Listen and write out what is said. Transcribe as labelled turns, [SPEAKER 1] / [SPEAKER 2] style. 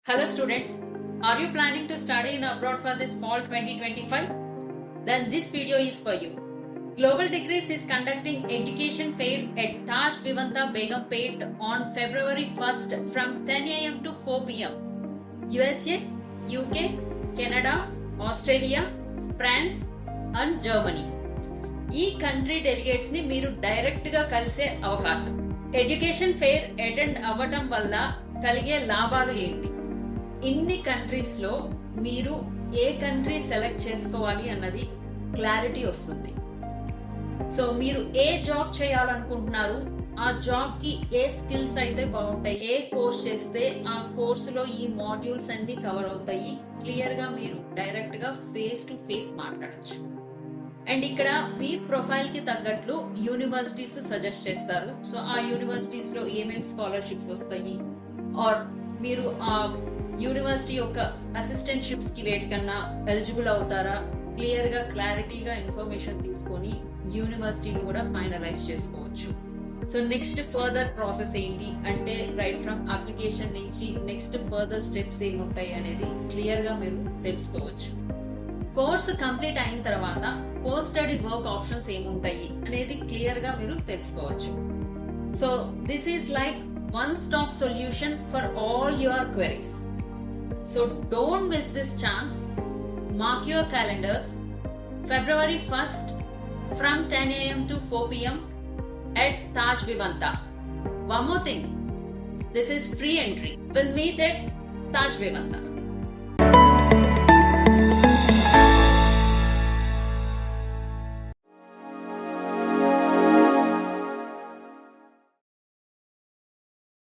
[SPEAKER 1] Hello students, are you planning to study in abroad for this fall 2025? Then this video is for you. Global Degrees is conducting education fair at Taj Vivanta Begumpet on February 1st from 10 am to 4 pm. USA, UK, Canada, Australia, France and Germany. ఈ country delegates ని మీరు direct గా కలిసే అవకాశం. Education fair attend అవ్వటం వల్ల కలిగే లాభాలు ఏంటి? ఇన్ని కంట్రీస్ లో మీరు ఏ కంట్రీ సెలెక్ట్ చేసుకోవాలి అన్నది క్లారిటీ వస్తుంది. సో మీరు ఏ జాబ్ చేయాలనుకుంటున్నారు, ఆ జాబ్ కి ఏ స్కిల్స్ అయితే బాగుంటాయి, ఏ కోర్స్ చేస్తే ఆ కోర్సులో ఈ మాడ్యూల్స్ అన్ని కవర్ అవుతాయి, క్లియర్ గా మీరు డైరెక్ట్ గా ఫేస్ టు ఫేస్ మాట్లాడచ్చు. అండ్ ఇక్కడ మీ ప్రొఫైల్ కి తగ్గట్లు యూనివర్సిటీస్ సజెస్ట్ చేస్తారు. సో ఆ యూనివర్సిటీస్ లో ఏమేమి స్కాలర్షిప్స్ వస్తాయి, ఆర్ మీరు ఆ యూనివర్సిటీ యొక్క అసిస్టెంట్షిప్స్ కి వేటికన్నా ఎలిజిబుల్ అవుతారా, క్లియర్ గా క్లారిటీగా ఇన్ఫర్మేషన్ తీసుకొని యూనివర్సిటీని కూడా ఫైనలైజ్ చేసుకోవచ్చు. సో నెక్స్ట్ ఫర్దర్ ప్రాసెస్ ఏంటి అంటే, రైట్ ఫ్రమ్ అప్లికేషన్ నుంచి నెక్స్ట్ ఫర్దర్ స్టెప్స్ ఏముంటాయి అనేది క్లియర్ గా మీరు తెలుసుకోవచ్చు. కోర్సు కంప్లీట్ అయిన తర్వాత పోస్ట్ స్టడీ వర్క్ ఆప్షన్స్ ఏముంటాయి అనేది క్లియర్ గా మీరు తెలుసుకోవచ్చు. So this is like one stop solution for all your queries. So don't miss this chance. Mark your calendars. February 1st from 10 am to 4 pm at Taj Vivanta. One more thing, this is free entry. We'll meet at Taj Vivanta.